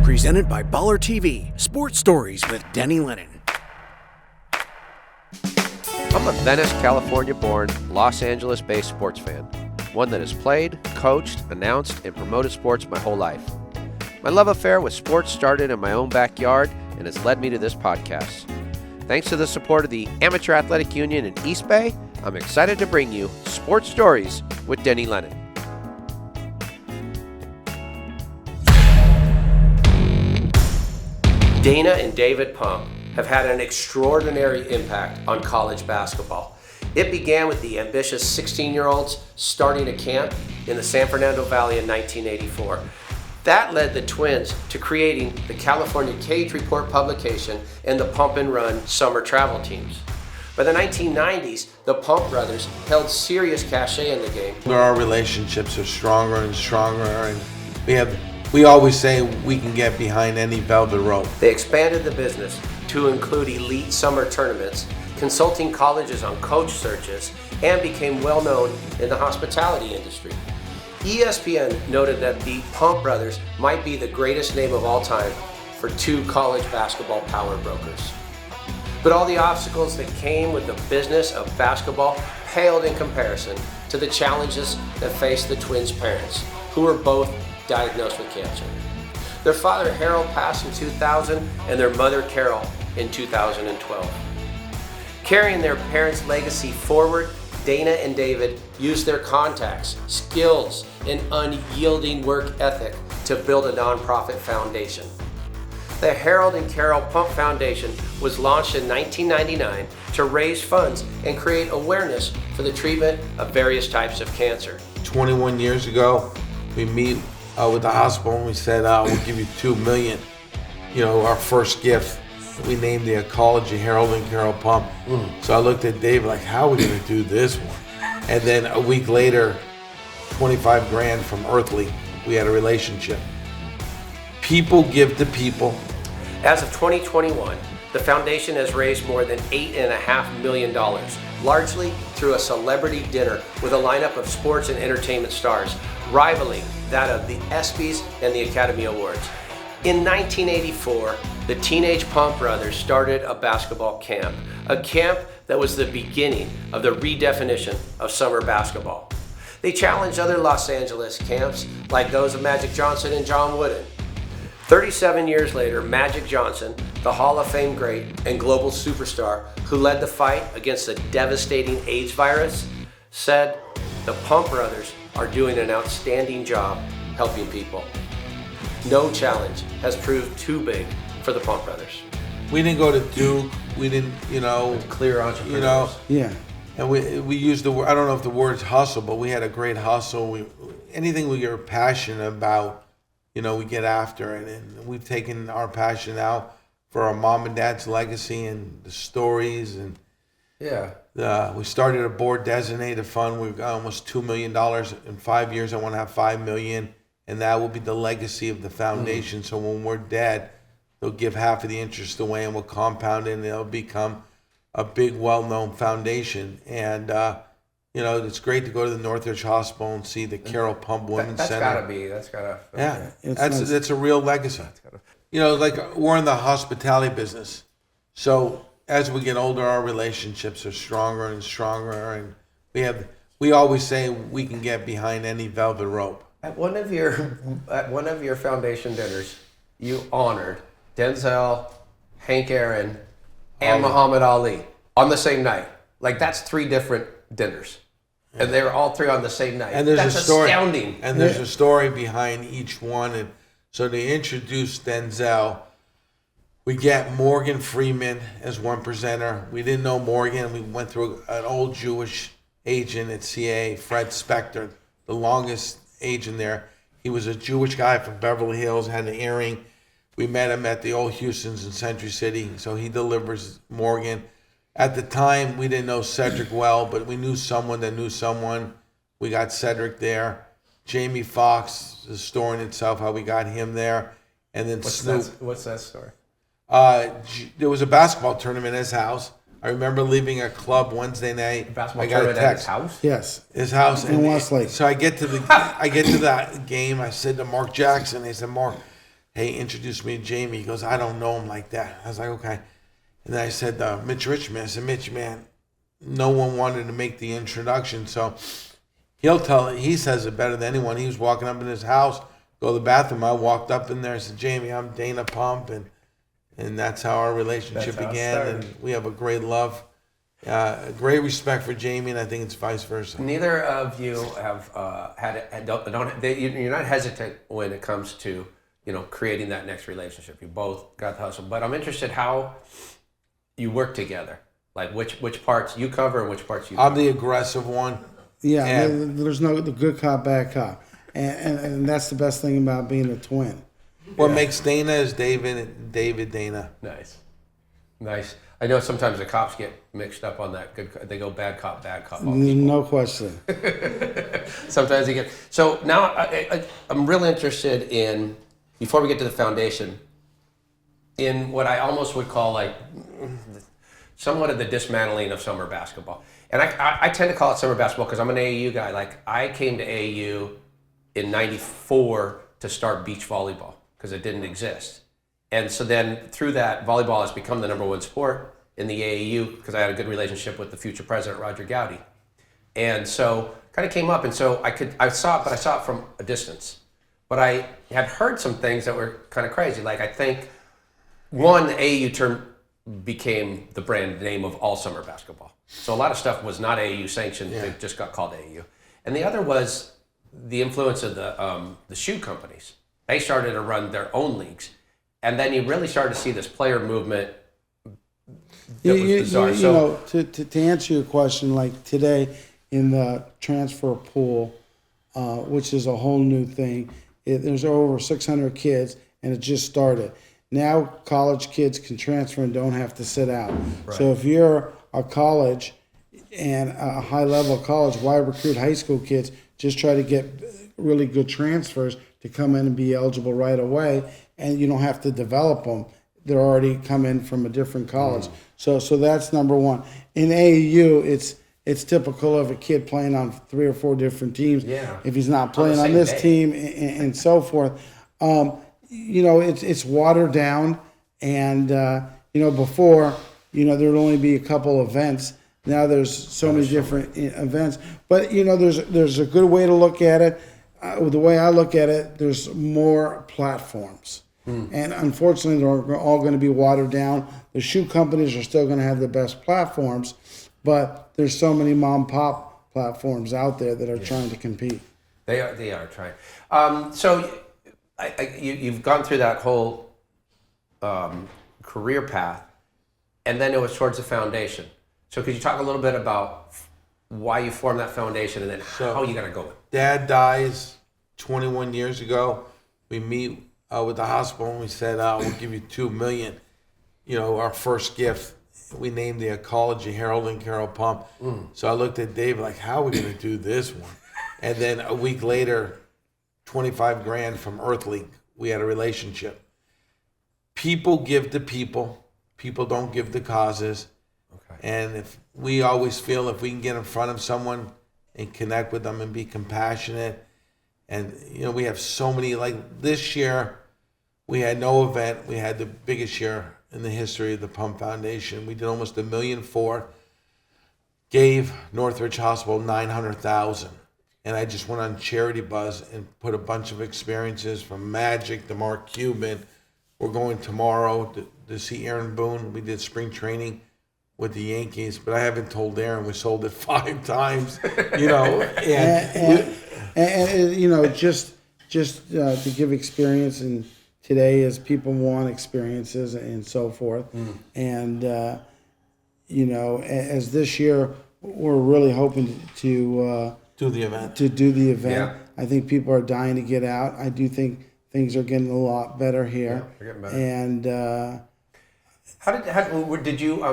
Presented by Baller TV, Sports Stories with Denny Lennon. I'm a Venice, California-born, Los Angeles-based sports fan. One that has played, coached, announced, and promoted sports my whole life. My love affair with sports started in my own backyard and has led me to this podcast. Thanks to the support of the Amateur Athletic Union in East Bay, I'm excited to bring you Sports Stories with Denny Lennon. Dana and David Pump have had an extraordinary impact on college basketball. It began with the ambitious 16-year-olds starting a camp in the San Fernando Valley in 1984. That led the Twins to creating the California Cage Report publication and the Pump and Run summer travel teams. By the 1990s, the Pump brothers held serious cachet in the game. Our relationships are stronger and stronger, and we always say we can get behind any velvet rope. They expanded the business to include elite summer tournaments, consulting colleges on coach searches, and became well known in the hospitality industry. ESPN noted that the Pump brothers might be the greatest name of all time for two college basketball power brokers. But all the obstacles that came with the business of basketball paled in comparison to the challenges that faced the Twins' parents, who were both diagnosed with cancer. Their father Harold passed in 2000 and their mother Carol in 2012. Carrying their parents' legacy forward, Dana and David used their contacts, skills, and unyielding work ethic to build a nonprofit foundation. The Harold and Carol Pump Foundation was launched in 1999 to raise funds and create awareness for the treatment of various types of cancer. 21 years ago, we meet with the hospital and we said, we'll give you $2 million. Our first gift. We named the ecology Harold and Carol Pump. So I looked at Dave like, how are we gonna do this one? And then a week later, 25 grand from Earthly, we had a relationship. People give to people. As of 2021, the foundation has raised more than $8.5 million, largely through a celebrity dinner with a lineup of sports and entertainment stars, rivaling that of the ESPYs and the Academy Awards. In 1984, the teenage Pump brothers started a basketball camp, a camp that was the beginning of the redefinition of summer basketball. They challenged other Los Angeles camps like those of Magic Johnson and John Wooden. 37 years later, Magic Johnson, the Hall of Fame great and global superstar who led the fight against the devastating AIDS virus, said the Pump brothers are doing an outstanding job helping people. No challenge has proved too big for the Pump brothers. We didn't go to Duke. We didn't, Clear entrepreneurs. Yeah. And we used the word, I don't know if the word's hustle, but we had a great hustle. Anything we are passionate about, we get after it. And we've taken our passion out for our mom and dad's legacy and the stories. And we started a board designated fund. We've got almost $2 million. In 5 years, I want to have $5 million. And that will be the legacy of the foundation. So when we're dead, they'll give half of the interest away and we'll compound it and it'll become a big, well-known foundation. And, it's great to go to the Northridge Hospital and see the Carol Pump Women's Center. That's gotta. Yeah, that's a real legacy. We're in the hospitality business. So as we get older, our relationships are stronger and stronger. And we always say we can get behind any velvet rope. At one of your foundation dinners, you honored Denzel, Hank Aaron, and Muhammad Ali on the same night. That's 3 different dinners, and they were all 3 on the same night. And that's a story. Astounding. And there's a story behind each one. And so they introduced Denzel. We get Morgan Freeman as one presenter. We didn't know Morgan. We went through an old Jewish agent at CA, Fred Spector, the longest agent there. He was a Jewish guy from Beverly Hills, had an earring. We met him at the old Houston's in Century City, so he delivers Morgan. At the time, we didn't know Cedric well, but we knew someone that knew someone. We got Cedric there. Jamie Foxx, the story in itself, how we got him there. And then Snoop. What's that story? There was a basketball tournament at his house. I remember leaving a club Wednesday night. Basketball tournament at his house? Yes. His house. In Westlake. So I get to that game. I said to Mark Jackson, I said, Mark, hey, introduce me to Jamie. He goes, I don't know him like that. I was like, okay. And then I said, Mitch Richmond. I said, Mitch, man, no one wanted to make the introduction. So he says it better than anyone. He was walking up in his house, go to the bathroom. I walked up in there and said, Jamie, I'm Dana Pump. And that's how our relationship began. And we have a great love, a great respect for Jamie, and I think it's vice versa. Neither of you have you're not hesitant when it comes to, creating that next relationship. You both got the hustle. But I'm interested how you work together. Like which parts you cover and which parts you cover. I'm the aggressive one. Yeah, there's no the good cop, bad cop. And that's the best thing about being a twin. What makes Dana is David Dana. Nice. I know sometimes the cops get mixed up on that. They go bad cop. No question. Sometimes they get. So now I'm really interested in, before we get to the foundation, in what I almost would call like somewhat of the dismantling of summer basketball. And I tend to call it summer basketball because I'm an AAU guy. Like I came to AAU in '94 to start beach volleyball because it didn't exist. And so then through that, volleyball has become the #1 sport in the AAU because I had a good relationship with the future president, Roger Gowdy. And so kind of came up, and so I saw it from a distance. But I had heard some things that were kind of crazy. Like I think one, the AAU term became the brand name of all summer basketball. So a lot of stuff was not AAU sanctioned, it just got called AAU. And the other was the influence of the shoe companies. They started to run their own leagues. And then you really started to see this player movement that was bizarre. To answer your question, like today in the transfer pool, which is a whole new thing, there's over 600 kids, and it just started. Now college kids can transfer and don't have to sit out. Right. So if you're a college and a high-level college, why recruit high school kids? Just try to get really good transfers to come in and be eligible right away, and you don't have to develop them. They're already come in from a different college. So that's number one. In AAU, it's typical of a kid playing on 3 or 4 different teams. Yeah. If he's not playing on this team and so forth. It's watered down, and before, there would only be a couple events. Now there's so many different events, but there's a good way to look at it. The way I look at it, there's more platforms, and unfortunately, they're all going to be watered down. The shoe companies are still going to have the best platforms, but there's so many mom and pop platforms out there that are trying to compete. They are trying. So you've gone through that whole career path, and then it was towards the foundation. So could you talk a little bit about why you formed that foundation and then how you got to go? Dad dies 21 years ago. We meet with the hospital and we said, we'll give you $2 million. Our first gift. We named the ecology Harold and Carol Pump. So I looked at Dave like, how are we going to do this one? And then a week later, 25 grand from Earth League. We had a relationship. People give to people. People don't give to causes. Okay. And if we always feel if we can get in front of someone and connect with them and be compassionate, and we have so many, like this year, we had no event. We had the biggest year in the history of the Pump Foundation. We did almost $1.4 million. Gave Northridge Hospital $900,000. And I just went on Charity Buzz and put a bunch of experiences from Magic to Mark Cuban. We're going tomorrow to see Aaron Boone. We did spring training with the Yankees, but I haven't told Aaron we sold it 5 times. Just to give experience, and today as people want experiences and so forth. And as this year, we're really hoping to do the event. Yeah. I think people are dying to get out. I do think things are getting a lot better here. Yeah, they're getting better. And how did you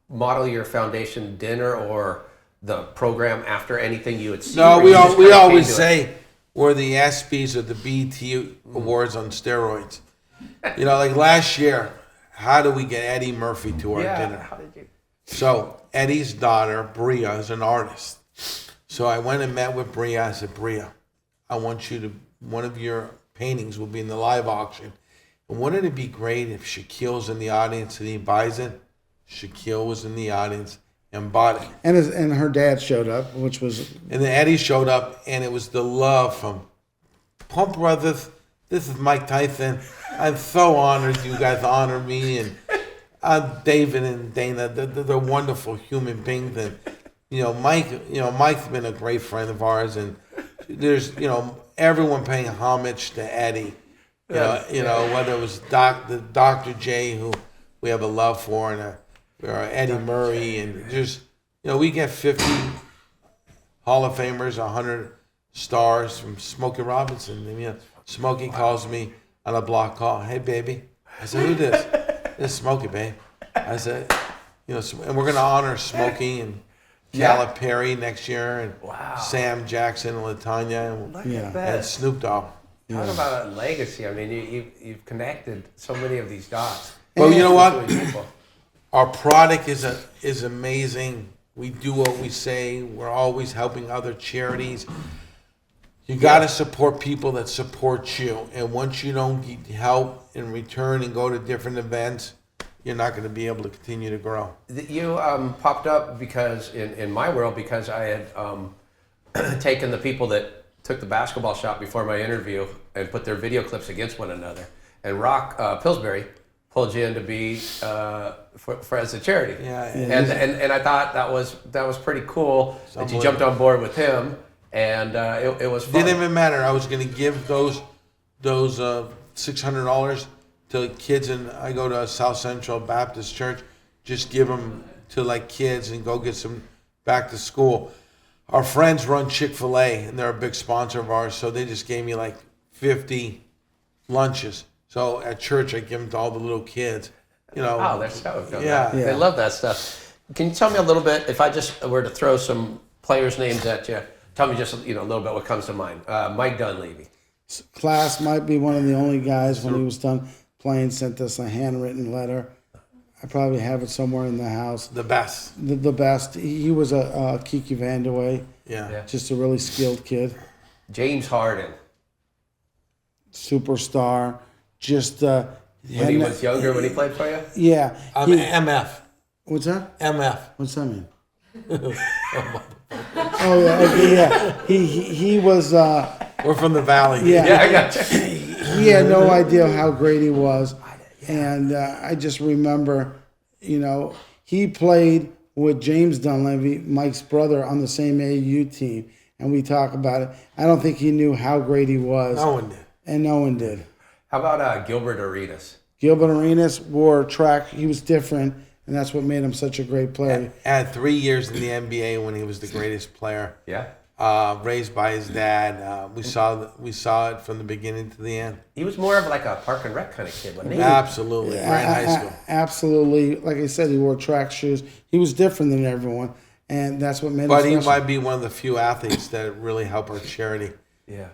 model your foundation dinner or the program after anything you had seen? No, we always say we're the ESPYs or the BET Awards on steroids. Like last year, how do we get Eddie Murphy to our dinner? How did you? So Eddie's daughter, Bria, is an artist. So I went and met with Bria. I said, Bria, I want you to, one of your paintings will be in the live auction. And wouldn't it be great if Shaquille's in the audience and he buys it? Shaquille was in the audience and bought it. And her dad showed up, which was. And then Eddie showed up, and it was the love from Pump Brothers. This is Mike Tyson. I'm so honored you guys honor me, and David and Dana. They're wonderful human beings, and Mike's been a great friend of ours, and there's everyone paying homage to Eddie. Whether it was Dr. J, who we have a love for, and Eddie Murray, and just we get 50 Hall of Famers, 100 stars from Smokey Robinson. And, Smokey calls me on a block call. Hey, baby. I said, who this? This is Smokey, babe. I said, and we're gonna honor Smokey and Calipari next year, and Sam Jackson and Latanya, and Snoop Dogg. Talk about a legacy. I mean, you've connected so many of these dots. Well, you know what? Our product is amazing. We do what we say. We're always helping other charities. You got to support people that support you. And once you don't get help in return and go to different events, you're not going to be able to continue to grow. You popped up because in my world, because I had taken the people that took the basketball shot before my interview and put their video clips against one another. And Rock Pillsbury pulled you in to be for as a charity. Yeah. And I thought that was pretty cool that you jumped on board with him. And it was fun. Didn't even matter. I was going to give those $600 to kids, and I go to South Central Baptist Church. Just give them to kids and go get some back to school. Our friends run Chick-fil-A, and they're a big sponsor of ours, so they just gave me 50 lunches. So at church, I give them to all the little kids. Oh, they're so good. Yeah. They love that stuff. Can you tell me a little bit, if I just were to throw some players' names at you, tell me just a little bit what comes to mind. Mike Dunleavy. Class might be one of the only guys when he was done playing sent us a handwritten letter. I probably have it somewhere in the house. The best. The best. He was a Kiki Vandeweghe. Yeah. Just a really skilled kid. James Harden. Superstar. Just when he was younger, when he played for you? Yeah. MF. What's that? MF. What's that mean? Oh yeah, okay, yeah. He was. We're from the Valley. Yeah, I got you. He had no idea how great he was, and I just remember, he played with James Dunleavy, Mike's brother, on the same AAU team, and we talk about it. I don't think he knew how great he was. No one did. And no one did. How about Gilbert Arenas? Gilbert Arenas wore track. He was different, and that's what made him such a great player. Had 3 years in the NBA when he was the greatest player. Yeah. Raised by his dad. We saw it from the beginning to the end. He was more of a park and rec kind of kid, wasn't he? Absolutely. Right in high school. Absolutely. Like I said, he wore track shoes. He was different than everyone, and that's what made him special. But he might be one of the few athletes that really help our charity. Yeah.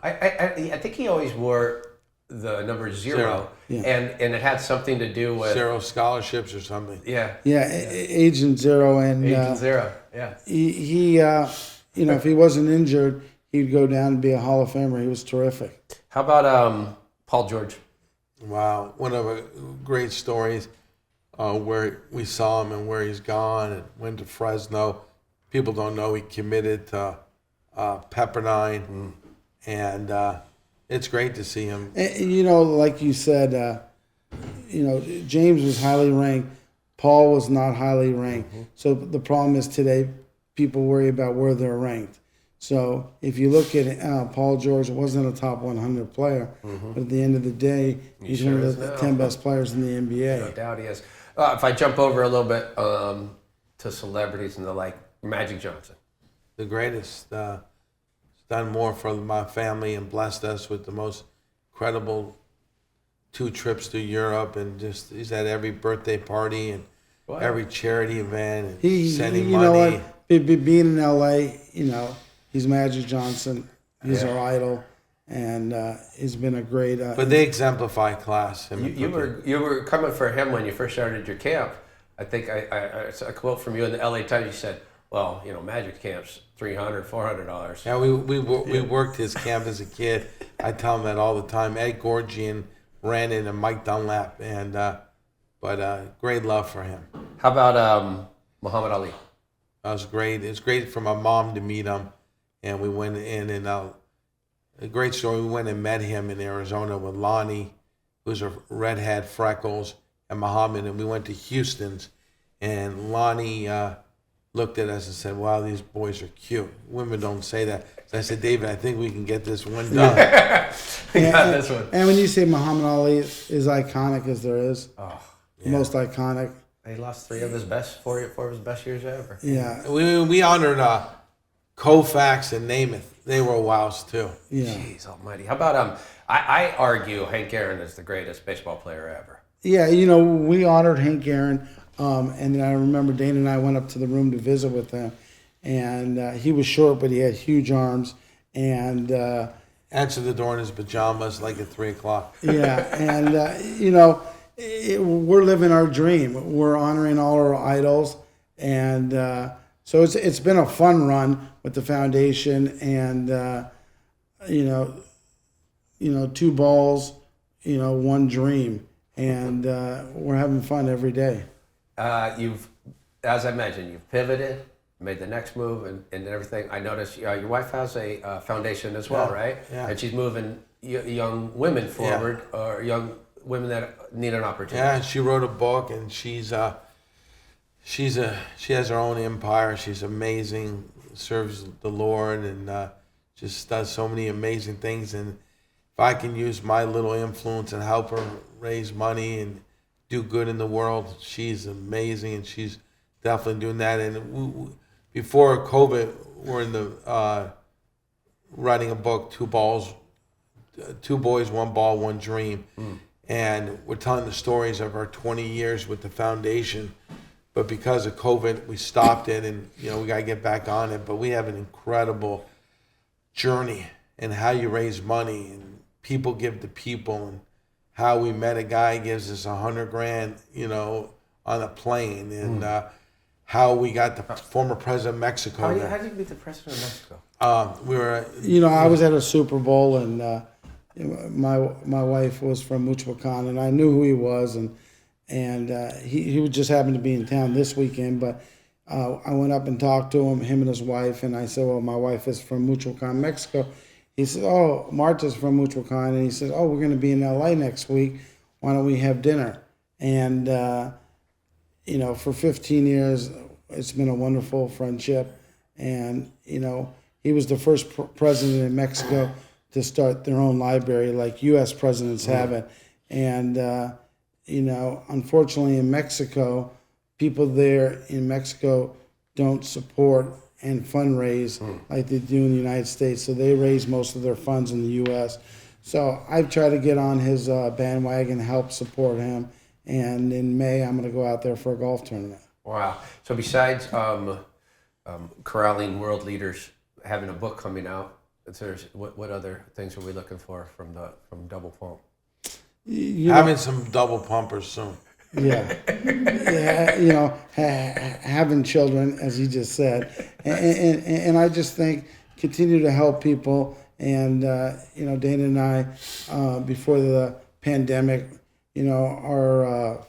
I think he always wore the number 0. Yeah. And it had something to do with 0 scholarships or something. Yeah. Yeah, Agent Zero, and Agent Zero. Yeah. He if he wasn't injured, he'd go down and be a Hall of Famer. He was terrific. How about Paul George? Wow, one of the great stories where we saw him and where he's gone, and went to Fresno. People don't know he committed to Pepperdine, and it's great to see him. And, like you said, James was highly ranked. Paul was not highly ranked. Mm-hmm. So the problem is today, people worry about where they're ranked. So if you look at Paul George, wasn't a top 100 player, but at the end of the day, he's one of the 10 best players in the NBA. No doubt he is. If I jump over a little bit to celebrities and the like, Magic Johnson. The greatest. Done more for my family and blessed us with the most incredible 2 trips to Europe, and just he's at every birthday party and every charity event and sending money. You know what? Being in LA, he's Magic Johnson. He's our idol, and he's been a great. But they exemplify class. You were coming for him when you first started your camp. I think I a quote from you in the LA Times. You said, "Well, Magic camp's $300, $400." Yeah, we worked his camp as a kid. I tell him that all the time. Ed Gorgian ran into Mike Dunlap, and but great love for him. How about Muhammad Ali? That was great. It's great for my mom to meet him, and we went in and a great story. We went and met him in Arizona with Lonnie, who's a redhead, freckles, and Muhammad, and we went to Houston's, and Lonnie looked at us and said, "Wow, these boys are cute." Women don't say that. So I said, "David, I think we can get this one done." This one. And when you say Muhammad Ali is iconic as there is, Yeah. most iconic. He lost four of his best years ever. Yeah, We honored Koufax and Namath. They were wows too. yeah. Jeez almighty. How about I argue Hank Aaron is the greatest baseball player ever. Yeah, you know, we honored Hank Aaron, and then I remember Dana and I went up to the room to visit with him, and he was short, but he had huge arms, and Answered the door in his pajamas like at 3 o'clock. yeah, and you know, we're living our dream. We're honoring all our idols, and so it's been a fun run with the foundation, and you know, 2 balls, you know, 1 dream, and we're having fun every day. You've, as I mentioned, you've pivoted, made the next move, and everything. I noticed your wife has a foundation as well, right? Yeah. And she's moving young women forward, or young women that need an opportunity. Yeah, she wrote a book, and she has her own empire. She's amazing, serves the Lord, and just does so many amazing things. And if I can use my little influence and help her raise money and do good in the world, she's amazing, and she's definitely doing that. And before COVID, we're in the writing a book, 2 balls, 2 boys, 1 ball, 1 dream. And we're telling the stories of our 20 years with the foundation. But because of COVID, we stopped it, and you know, we got to get back on it. But we have an incredible journey in how you raise money, and people give to people, and how we met a guy gives us $100,000, you know, on a plane, and how we got the former president of Mexico. How did you meet the president of Mexico? We were, You know, I was at a Super Bowl, and my wife was from Michoacan, and I knew who he was, and he would just happened to be in town this weekend. But I went up and talked to him and his wife, and I said, "Well, my wife is from Michoacan, Mexico." He said, "Oh, Marta's from Michoacan," and he said, "Oh, we're going to be in LA next week. Why don't we have dinner?" And you know, for 15 years, it's been a wonderful friendship, and you know, he was the first president in Mexico to start their own library like U.S. presidents haven't. And, you know, unfortunately in Mexico, people there in Mexico don't support and fundraise like they do in the United States. So they raise most of their funds in the U.S. So I've tried to get on his bandwagon, help support him. And in May, I'm going to go out there for a golf tournament. Wow. So besides corralling world leaders, having a book coming out, what other things are we looking for from Double Pump? You know, having some double pumpers soon. yeah, you know, having children, as you just said, and I just think continue to help people. And you know, Dana and I, before the pandemic, you know,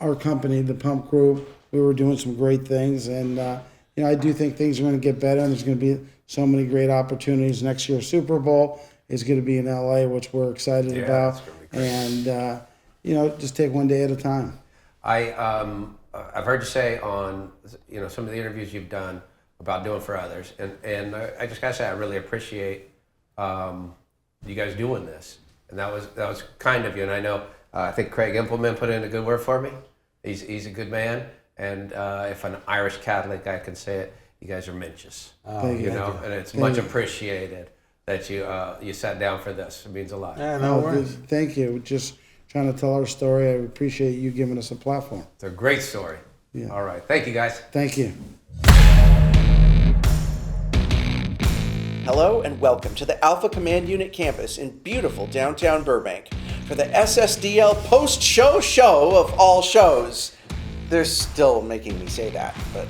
our company, the Pump Group, we were doing some great things, and you know, I do think things are going to get better, and there's going to be so many great opportunities. Next year's Super Bowl is going to be in LA, which we're excited about. That's gonna be great. And you know, just take one day at a time. I've heard you say on, you know, some of the interviews you've done about doing for others, and I just gotta say I really appreciate you guys doing this, and that was kind of you. And I know I think Craig Impleman put in a good word for me. He's a good man, and if an Irish Catholic guy can say it, you guys are minches. You know, and it's much appreciated that you sat down for this. It means a lot. Yeah, no worries. Thank you. Just trying to tell our story. I appreciate you giving us a platform. It's a great story. Yeah. All right. Thank you, guys. Thank you. Hello and welcome to the Alpha Command Unit campus in beautiful downtown Burbank for the SSDL post-show of all shows. They're still making me say that, but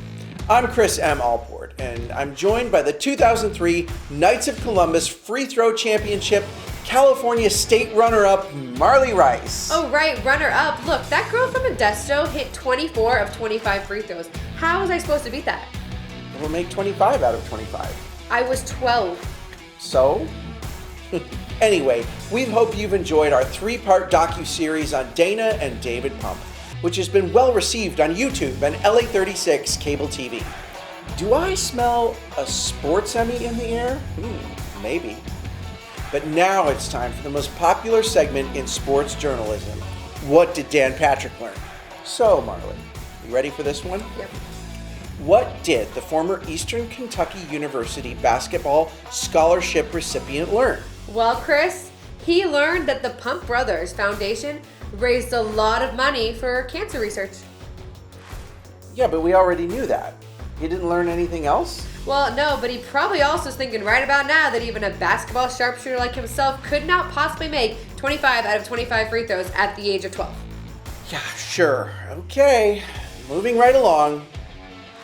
I'm Chris M. Alport, and I'm joined by the 2003 Knights of Columbus Free Throw Championship California State runner-up Marley Rice. Oh, right, runner-up. Look, that girl from Modesto hit 24 of 25 free throws. How was I supposed to beat that? We'll make 25 out of 25. I was 12. So? Anyway, we hope you've enjoyed our 3-part docu-series on Dana and David Pump, which has been well received on YouTube and LA36 cable TV. Do I smell a sports Emmy in the air? Maybe. But now it's time for the most popular segment in sports journalism. What did Dan Patrick learn? So, Marlon, you ready for this one? Yep. What did the former Eastern Kentucky University basketball scholarship recipient learn? Well, Chris, he learned that the Pump Brothers Foundation raised a lot of money for cancer research. Yeah, but we already knew that. He didn't learn anything else? Well, no, but he probably also is thinking right about now that even a basketball sharpshooter like himself could not possibly make 25 out of 25 free throws at the age of 12. Yeah, sure. Okay. Moving right along.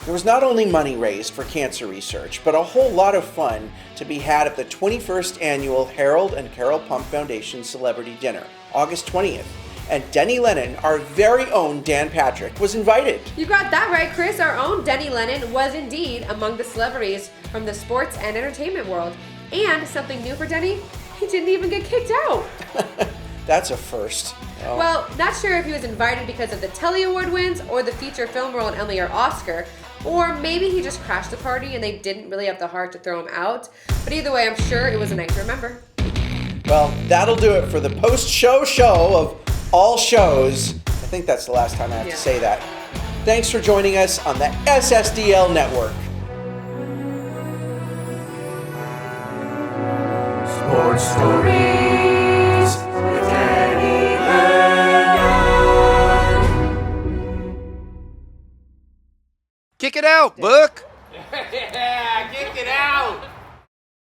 There was not only money raised for cancer research, but a whole lot of fun to be had at the 21st annual Harold and Carol Pump Foundation Celebrity Dinner, August 20th. And Denny Lennon, our very own Dan Patrick, was invited. You got that right, Chris. Our own Denny Lennon was indeed among the celebrities from the sports and entertainment world. And something new for Denny, he didn't even get kicked out. That's a first. Oh. Well, not sure if he was invited because of the Telly Award wins or the feature film role in Emmy or Oscar, or maybe he just crashed the party and they didn't really have the heart to throw him out. But either way, I'm sure it was a night to remember. Well, that'll do it for the post-show show of all shows. I think that's the last time I have to say that. Thanks for joining us on the SSDL Network. Sports Stories with Danny Lennon. Kick it out, Book!